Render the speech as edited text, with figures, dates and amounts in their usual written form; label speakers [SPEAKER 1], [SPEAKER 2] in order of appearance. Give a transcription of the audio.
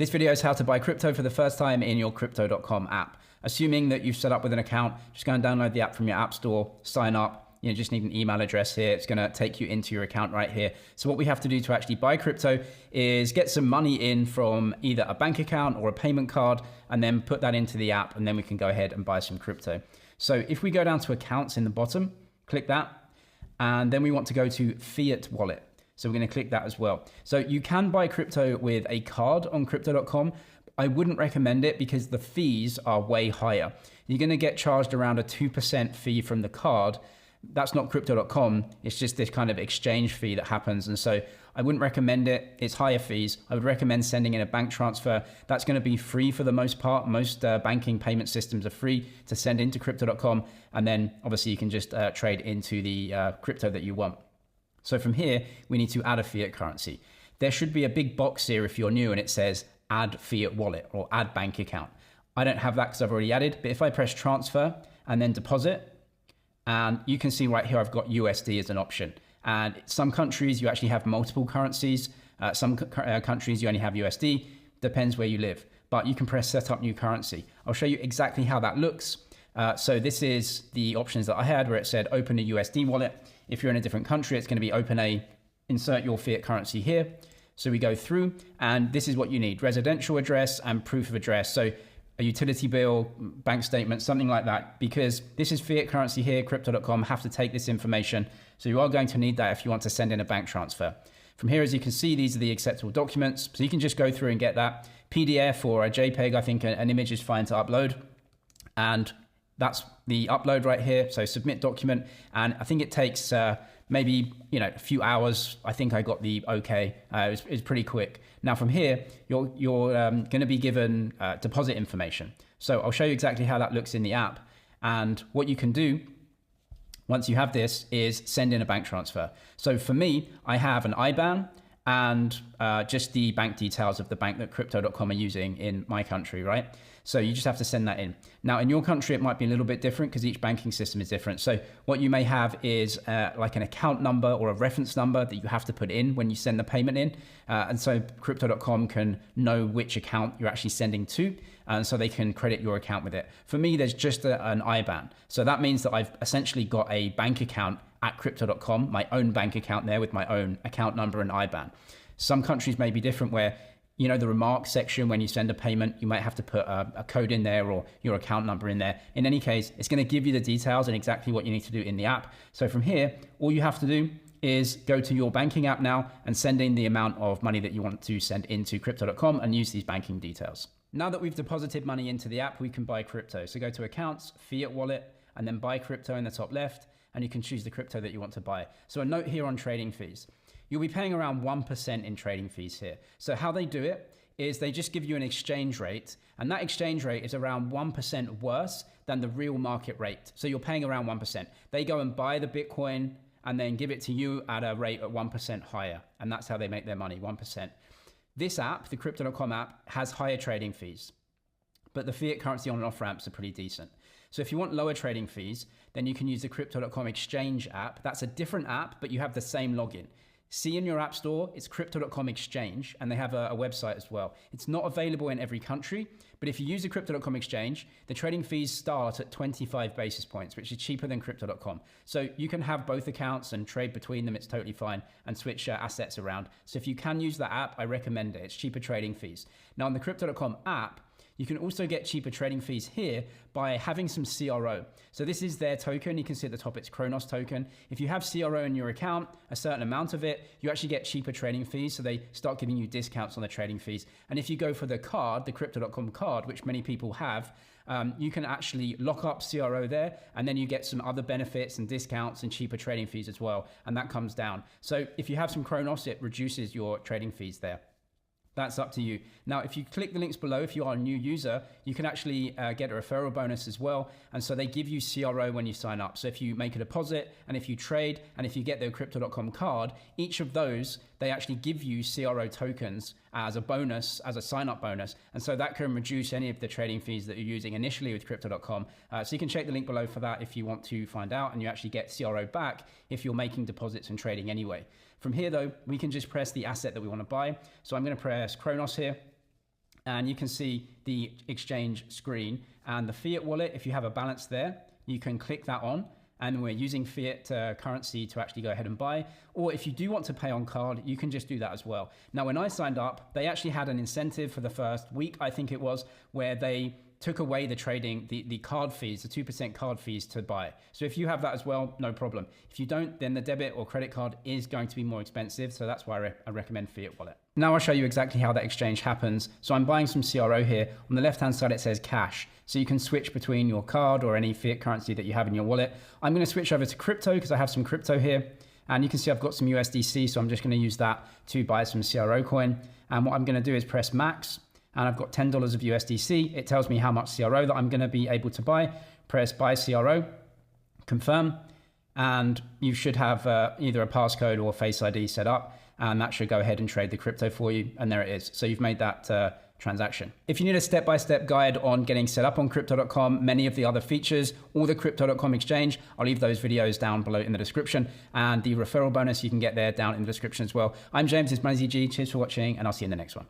[SPEAKER 1] This video is how to buy crypto for the first time in your Crypto.com app. Assuming that you've set up with an account, just go and download the app from your app store, sign up. You just need an email address here. It's going to take you into your account right here. So what we have to do to actually buy crypto is get some money in from either a bank account or a payment card, and then put that into the app, and then we can go ahead and buy some crypto. So if we go down to accounts in the bottom, click that, and then we want to go to Fiat Wallet. So we're going to click that as well. So you can buy crypto with a card on Crypto.com. I wouldn't recommend it because the fees are way higher. You're going to get charged around a 2% fee from the card. That's not Crypto.com. It's just this kind of exchange fee that happens. And so I wouldn't recommend it. It's higher fees. I would recommend sending in a bank transfer. That's going to be free for the most part. Most banking payment systems are free to send into Crypto.com. And then obviously you can just trade into the crypto that you want. So from here, we need to add a fiat currency. There should be a big box here if you're new and it says add fiat wallet or add bank account. I don't have that because I've already added, but if I press transfer and then deposit, and you can see right here, I've got USD as an option. And some countries, you actually have multiple currencies. Some countries, you only have USD. Depends where you live. But you can press set up new currency. I'll show you exactly how that looks. So this is the options that I had where it said open a USD wallet. If you're in a different country, it's going to be insert your fiat currency here. So we go through, and this is what you need: residential address and proof of address. So a utility bill, bank statement, something like that, because this is fiat currency here. Crypto.com have to take this information. So you are going to need that if you want to send in a bank transfer. From here, as you can see, these are the acceptable documents. So you can just go through and get that. PDF or a JPEG, I think an image is fine to upload. And that's the upload right here. So submit document. And I think it takes maybe a few hours. I think I got the okay. It was pretty quick. Now from here, you're going to be given deposit information. So I'll show you exactly how that looks in the app. And what you can do once you have this is send in a bank transfer. So for me, I have an IBAN and just the bank details of the bank that Crypto.com are using in my country, right? So you just have to send that in. Now in your country, it might be a little bit different because each banking system is different. So what you may have is like an account number or a reference number that you have to put in when you send the payment in. And so Crypto.com can know which account you're actually sending to. And so they can credit your account with it. For me, there's just an IBAN. So that means that I've essentially got a bank account at Crypto.com, my own bank account there with my own account number and IBAN. Some countries may be different where, the remarks section, when you send a payment, you might have to put a code in there or your account number in there. In any case, it's going to give you the details and exactly what you need to do in the app. So from here, all you have to do is go to your banking app now and send in the amount of money that you want to send into Crypto.com and use these banking details. Now that we've deposited money into the app, we can buy crypto. So go to accounts, fiat wallet, and then buy crypto in the top left, and you can choose the crypto that you want to buy. So a note here on trading fees. You'll be paying around 1% in trading fees here. So how they do it is they just give you an exchange rate, and that exchange rate is around 1% worse than the real market rate. So you're paying around 1%. They go and buy the Bitcoin and then give it to you at a rate at 1% higher. And that's how they make their money, 1%. This app, the Crypto.com app, has higher trading fees, but the fiat currency on and off ramps are pretty decent. So if you want lower trading fees, then you can use the Crypto.com exchange app. That's a different app, but you have the same login. See in your app store, it's Crypto.com exchange, and they have a website as well. It's not available in every country, but if you use the Crypto.com exchange, the trading fees start at 25 basis points, which is cheaper than Crypto.com. So you can have both accounts and trade between them. It's totally fine, and switch assets around. So if you can use that app, I recommend it. It's cheaper trading fees. Now on the Crypto.com app, you can also get cheaper trading fees here by having some CRO. So this is their token. You can see at the top, it's Kronos token. If you have CRO in your account, a certain amount of it, you actually get cheaper trading fees. So they start giving you discounts on the trading fees. And if you go for the card, the Crypto.com card, which many people have, you can actually lock up CRO there, and then you get some other benefits and discounts and cheaper trading fees as well. And that comes down. So if you have some Kronos, it reduces your trading fees there. That's up to you. Now, if you click the links below, if you are a new user, you can actually get a referral bonus as well. And so they give you CRO when you sign up. So if you make a deposit, and if you trade, and if you get their Crypto.com card, each of those, they actually give you CRO tokens as a bonus, as a sign-up bonus. And so that can reduce any of the trading fees that you're using initially with Crypto.com. So you can check the link below for that if you want to find out, and you actually get CRO back if you're making deposits and trading anyway. From here though, we can just press the asset that we want to buy. So I'm going to press Kronos here. and you can see the exchange screen and the fiat wallet. If you have a balance there, you can click that on, and we're using fiat currency to actually go ahead and buy. Or if you do want to pay on card, you can just do that as well. Now, when I signed up, they actually had an incentive for the first week, I think it was, where they took away the trading, the card fees, the 2% card fees to buy. So if you have that as well, no problem. If you don't, then the debit or credit card is going to be more expensive. So that's why I recommend Fiat Wallet. Now I'll show you exactly how that exchange happens. So I'm buying some CRO here. On the left-hand side, it says cash. So you can switch between your card or any fiat currency that you have in your wallet. I'm going to switch over to crypto because I have some crypto here. And you can see I've got some USDC. So I'm just going to use that to buy some CRO coin. And what I'm going to do is press max. And I've got $10 of USDC. It tells me how much CRO that I'm going to be able to buy. Press buy CRO, confirm, and you should have either a passcode or Face ID set up, and that should go ahead and trade the crypto for you. And there it is. So you've made that transaction. If you need a step-by-step guide on getting set up on Crypto.com, many of the other features, or the Crypto.com exchange, I'll leave those videos down below in the description, and the referral bonus you can get there down in the description as well. I'm James, this is MoneyZG. Cheers for watching, and I'll see you in the next one.